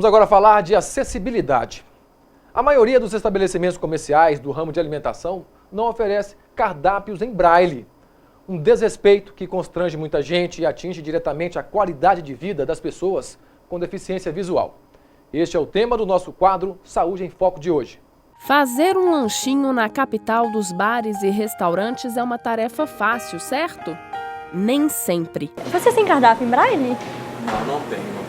Vamos agora falar de acessibilidade. A maioria dos estabelecimentos comerciais do ramo de alimentação não oferece cardápios em braille. Um desrespeito que constrange muita gente e atinge diretamente a qualidade de vida das pessoas com deficiência visual. Este é o tema do nosso quadro Saúde em Foco de hoje. Fazer um lanchinho na capital dos bares e restaurantes é uma tarefa fácil, certo? Nem sempre. Você tem cardápio em braille? Não tenho.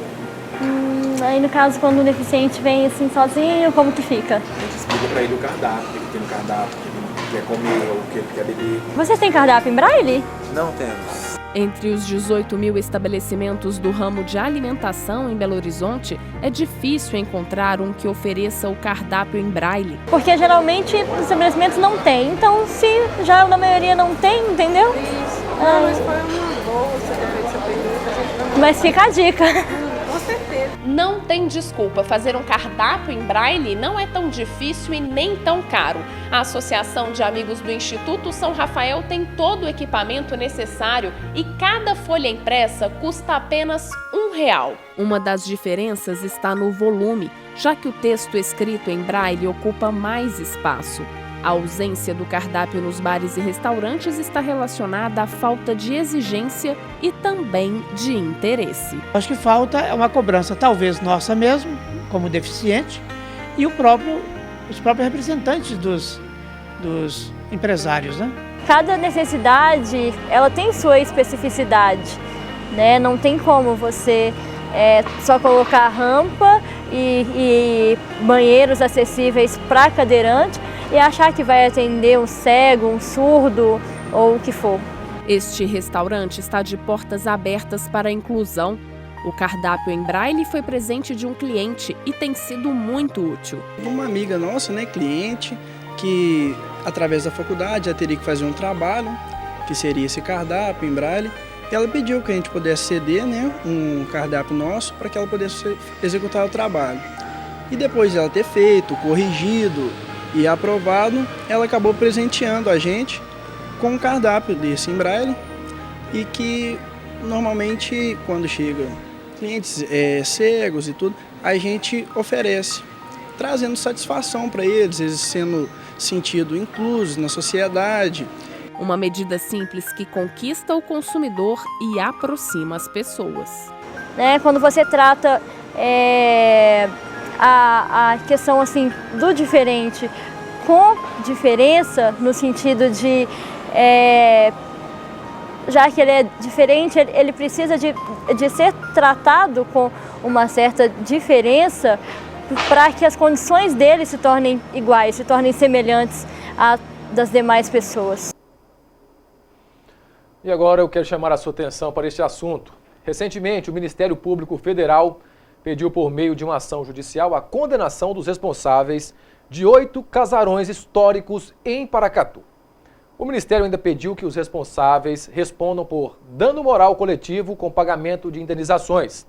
Aí no caso, quando o deficiente vem assim sozinho, como que fica? A gente explica pra ele o cardápio, o que tem no cardápio, o que ele quer comer ou o que ele quer beber. Vocês têm cardápio em braille? Não temos. Entre os 18 mil estabelecimentos do ramo de alimentação em Belo Horizonte, é difícil encontrar um que ofereça o cardápio em braille. Porque geralmente os estabelecimentos não têm, então se já na maioria não tem, entendeu? Isso. Não, mas foi uma boa você ter feito essa pergunta. A gente vai... Mas fica a dica. Com certeza. Não tem desculpa, fazer um cardápio em braille não é tão difícil e nem tão caro. A Associação de Amigos do Instituto São Rafael tem todo o equipamento necessário e cada folha impressa custa apenas R$1. Uma das diferenças está no volume, já que o texto escrito em braille ocupa mais espaço. A ausência do cardápio nos bares e restaurantes está relacionada à falta de exigência e também de interesse. Acho que falta uma cobrança, talvez nossa mesmo, como deficiente, e os próprios representantes dos empresários, né? Cada necessidade, ela tem sua especificidade, né? Não tem como você só colocar rampa e banheiros acessíveis para cadeirante e achar que vai atender um cego, um surdo ou o que for. Este restaurante está de portas abertas para a inclusão. O cardápio em braille foi presente de um cliente e tem sido muito útil. Uma amiga nossa, né, cliente, que através da faculdade já teria que fazer um trabalho, que seria esse cardápio em braille. Ela pediu que a gente pudesse ceder, né, um cardápio nosso para que ela pudesse executar o trabalho. E depois de ela ter feito, corrigido e aprovado, ela acabou presenteando a gente com um cardápio desse em braille e que normalmente quando chegam clientes cegos e tudo, a gente oferece, trazendo satisfação para eles sendo sentido inclusos na sociedade. Uma medida simples que conquista o consumidor e aproxima as pessoas. Quando você trata a questão assim, do diferente com diferença, no sentido de, já que ele é diferente, ele precisa de ser tratado com uma certa diferença para que as condições dele se tornem iguais, se tornem semelhantes às das demais pessoas. E agora eu quero chamar a sua atenção para este assunto. Recentemente, o Ministério Público Federal pediu por meio de uma ação judicial a condenação dos responsáveis de 8 casarões históricos em Paracatu. O Ministério ainda pediu que os responsáveis respondam por dano moral coletivo com pagamento de indenizações.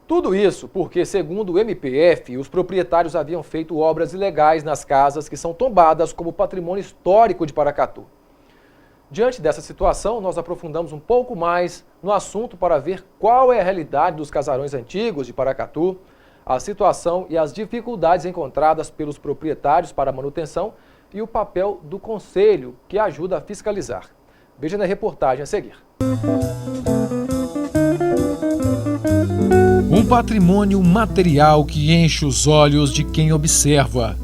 Tudo isso porque, segundo o MPF, os proprietários haviam feito obras ilegais nas casas que são tombadas como patrimônio histórico de Paracatu. Diante dessa situação, nós aprofundamos um pouco mais no assunto para ver qual é a realidade dos casarões antigos de Paracatu, a situação e as dificuldades encontradas pelos proprietários para a manutenção e o papel do Conselho, que ajuda a fiscalizar. Veja na reportagem a seguir. Um patrimônio material que enche os olhos de quem observa.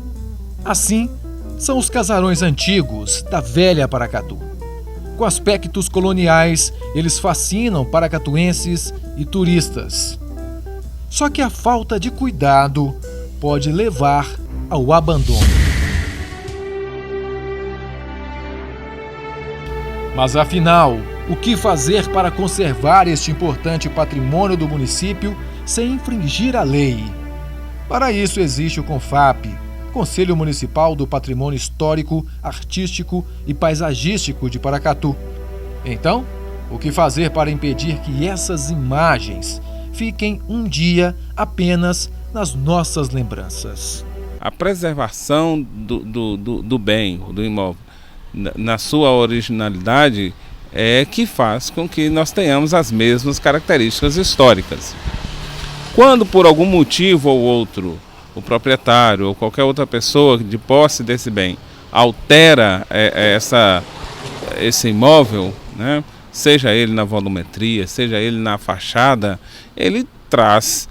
Assim, são os casarões antigos da velha Paracatu. Com aspectos coloniais, eles fascinam paracatuenses e turistas. Só que a falta de cuidado pode levar ao abandono. Mas afinal, o que fazer para conservar este importante patrimônio do município sem infringir a lei? Para isso existe o CONFAP, Conselho Municipal do Patrimônio Histórico, Artístico e Paisagístico de Paracatu. Então, o que fazer para impedir que essas imagens fiquem um dia apenas nas nossas lembranças? A preservação do bem, do imóvel, na sua originalidade, é que faz com que nós tenhamos as mesmas características históricas. Quando por algum motivo ou outro o proprietário ou qualquer outra pessoa de posse desse bem altera esse imóvel, né, seja ele na volumetria, seja ele na fachada, ele traz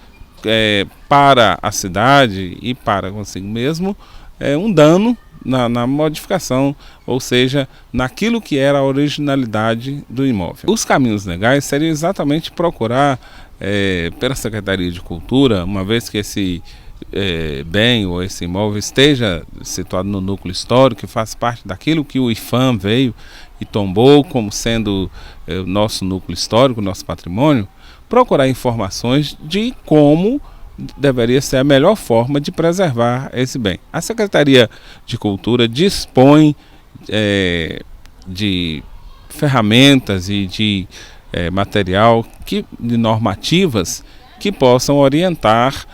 para a cidade e para consigo mesmo um dano na modificação, ou seja, naquilo que era a originalidade do imóvel. Os caminhos legais seriam exatamente procurar pela Secretaria de Cultura, uma vez que esse bem ou esse imóvel esteja situado no núcleo histórico, que faz parte daquilo que o IPHAM veio e tombou como sendo o nosso núcleo histórico, nosso patrimônio, procurar informações de como deveria ser a melhor forma de preservar esse bem. A Secretaria de Cultura dispõe de ferramentas e de material, de normativas que possam orientar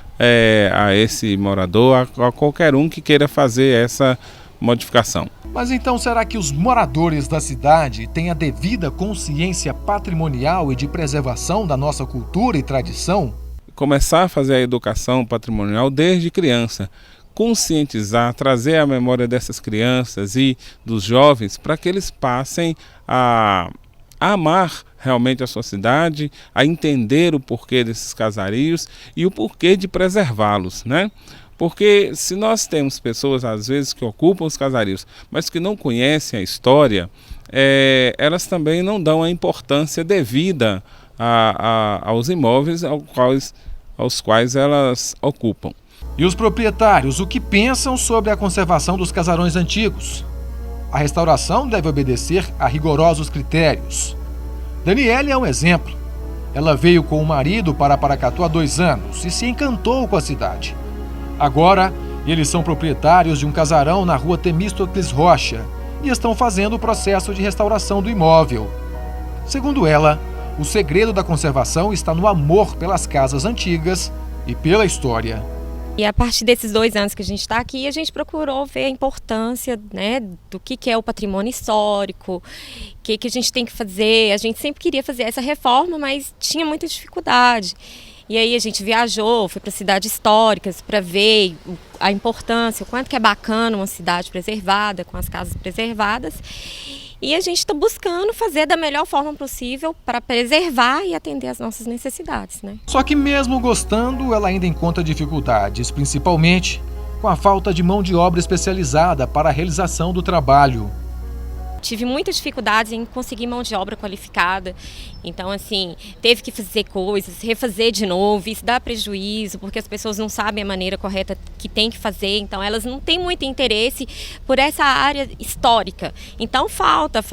a esse morador, a qualquer um que queira fazer essa modificação. Mas então será que os moradores da cidade têm a devida consciência patrimonial e de preservação da nossa cultura e tradição? Começar a fazer a educação patrimonial desde criança, conscientizar, trazer a memória dessas crianças e dos jovens para que eles passem a amar realmente a sua cidade, a entender o porquê desses casarios e o porquê de preservá-los, né? Porque se nós temos pessoas, às vezes, que ocupam os casarios, mas que não conhecem a história, elas também não dão a importância devida aos imóveis aos quais elas ocupam. E os proprietários, o que pensam sobre a conservação dos casarões antigos? A restauração deve obedecer a rigorosos critérios. Daniele é um exemplo. Ela veio com o marido para Paracatu há 2 anos e se encantou com a cidade. Agora, eles são proprietários de um casarão na rua Temístocles Rocha e estão fazendo o processo de restauração do imóvel. Segundo ela, o segredo da conservação está no amor pelas casas antigas e pela história. E a partir desses 2 anos que a gente está aqui, a gente procurou ver a importância, né, do que é o patrimônio histórico, o que a gente tem que fazer. A gente sempre queria fazer essa reforma, mas tinha muita dificuldade. E aí a gente viajou, foi para cidades históricas para ver a importância, o quanto que é bacana uma cidade preservada, com as casas preservadas. E a gente está buscando fazer da melhor forma possível para preservar e atender às nossas necessidades, né? Só que mesmo gostando, ela ainda encontra dificuldades, principalmente com a falta de mão de obra especializada para a realização do trabalho. Tive muita dificuldade em conseguir mão de obra qualificada, então assim, teve que fazer coisas, refazer de novo, isso dá prejuízo, porque as pessoas não sabem a maneira correta que tem que fazer, então elas não têm muito interesse por essa área histórica. Então falta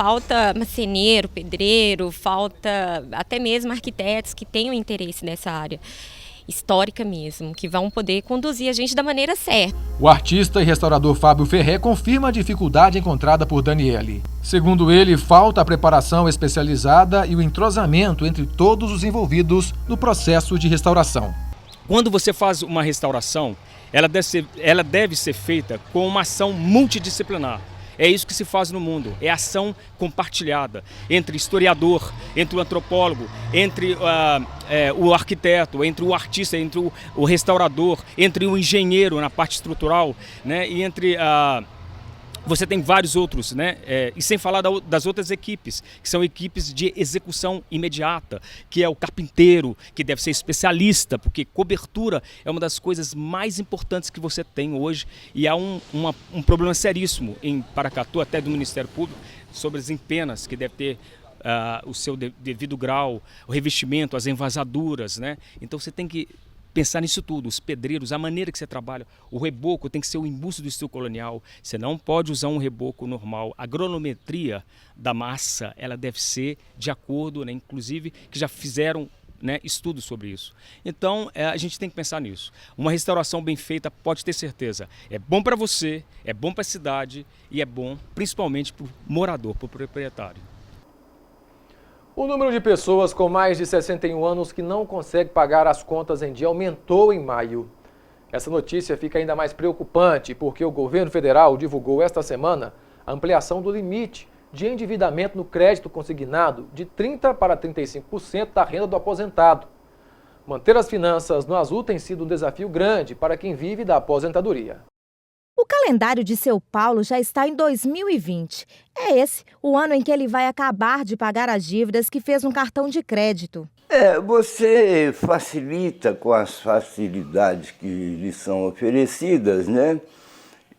marceneiro, pedreiro, falta até mesmo arquitetos que tenham interesse nessa área histórica mesmo, que vão poder conduzir a gente da maneira certa. O artista e restaurador Fábio Ferré confirma a dificuldade encontrada por Daniele. Segundo ele, falta a preparação especializada e o entrosamento entre todos os envolvidos no processo de restauração. Quando você faz uma restauração, ela deve ser feita com uma ação multidisciplinar. É isso que se faz no mundo, é ação compartilhada entre historiador, entre o antropólogo, entre o arquiteto, entre o artista, entre o restaurador, entre o engenheiro na parte estrutural, né? E entre você tem vários outros, né? E sem falar das outras equipes, que são equipes de execução imediata, que é o carpinteiro, que deve ser especialista, porque cobertura é uma das coisas mais importantes que você tem hoje, e há um problema seríssimo em Paracatu, até do Ministério Público, sobre as empenas, que deve ter o seu devido grau, o revestimento, as envasaduras, né? Então você tem que pensar nisso tudo, os pedreiros, a maneira que você trabalha. O reboco tem que ser o embusto do estilo colonial, você não pode usar um reboco normal. A granulometria da massa, ela deve ser de acordo, né, inclusive, que já fizeram, né, estudos sobre isso. Então, a gente tem que pensar nisso. Uma restauração bem feita, pode ter certeza, é bom para você, é bom para a cidade e é bom principalmente para o morador, para o proprietário. O número de pessoas com mais de 61 anos que não consegue pagar as contas em dia aumentou em maio. Essa notícia fica ainda mais preocupante porque o governo federal divulgou esta semana a ampliação do limite de endividamento no crédito consignado de 30% para 35% da renda do aposentado. Manter as finanças no azul tem sido um desafio grande para quem vive da aposentadoria. O calendário de Seu Paulo já está em 2020. É esse o ano em que ele vai acabar de pagar as dívidas que fez no cartão de crédito. Você facilita com as facilidades que lhe são oferecidas, né?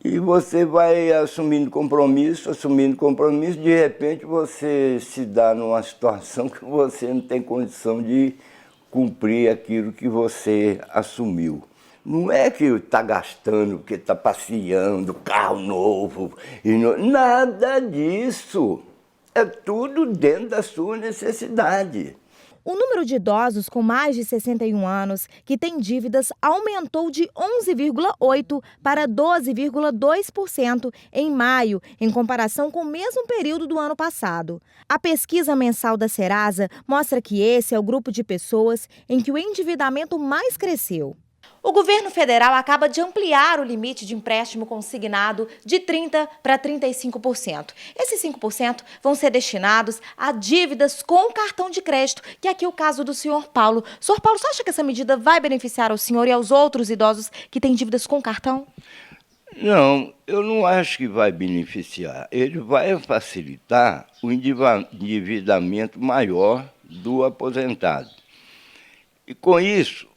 E você vai assumindo compromisso, de repente você se dá numa situação que você não tem condição de cumprir aquilo que você assumiu. Não é que está gastando, que está passeando, carro novo, nada disso. É tudo dentro da sua necessidade. O número de idosos com mais de 61 anos que têm dívidas aumentou de 11,8% para 12,2% em maio, em comparação com o mesmo período do ano passado. A pesquisa mensal da Serasa mostra que esse é o grupo de pessoas em que o endividamento mais cresceu. O governo federal acaba de ampliar o limite de empréstimo consignado de 30% para 35%. Esses 5% vão ser destinados a dívidas com cartão de crédito, que é aqui o caso do senhor Paulo. Senhor Paulo, você acha que essa medida vai beneficiar o senhor e aos outros idosos que têm dívidas com cartão? Não, eu não acho que vai beneficiar. Ele vai facilitar o endividamento maior do aposentado. E com isso,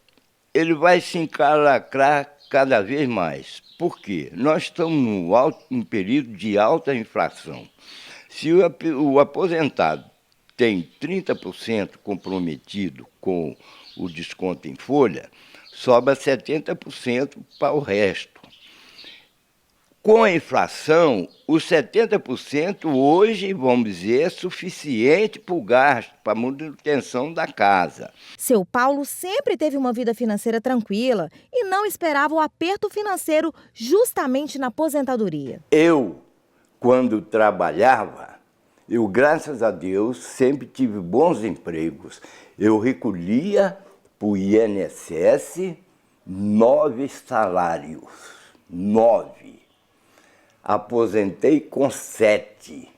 ele vai se encalacrar cada vez mais. Por quê? Nós estamos num período de alta inflação. Se o aposentado tem 30% comprometido com o desconto em folha, sobra 70% para o resto. Com a inflação, os 70% hoje, vamos dizer, é suficiente para o gasto, para a manutenção da casa. Seu Paulo sempre teve uma vida financeira tranquila e não esperava o aperto financeiro justamente na aposentadoria. Eu, quando trabalhava, graças a Deus, sempre tive bons empregos. Eu recolhia para o INSS 9 salários, 9. Aposentei com 7.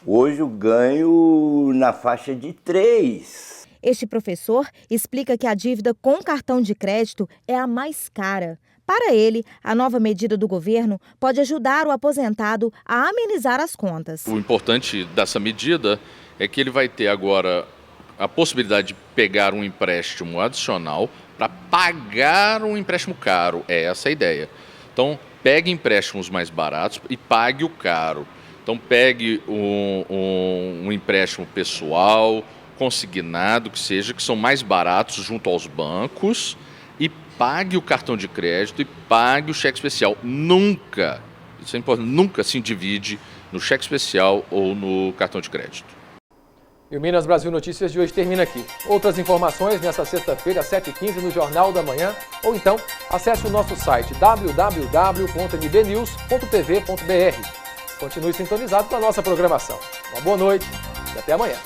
Hoje eu ganho na faixa de 3. Este professor explica que a dívida com cartão de crédito é a mais cara. Para ele, a nova medida do governo pode ajudar o aposentado a amenizar as contas. O importante dessa medida é que ele vai ter agora a possibilidade de pegar um empréstimo adicional para pagar um empréstimo caro. É essa a ideia. Então, pegue empréstimos mais baratos e pague o caro. Então, pegue um empréstimo pessoal, consignado, que são mais baratos junto aos bancos, e pague o cartão de crédito e pague o cheque especial. Nunca, isso é importante, nunca se divide no cheque especial ou no cartão de crédito. E o Minas Brasil Notícias de hoje termina aqui. Outras informações nesta sexta-feira, às 7h15, no Jornal da Manhã. Ou então, acesse o nosso site www.mbnews.tv.br. Continue sintonizado com a nossa programação. Uma boa noite e até amanhã.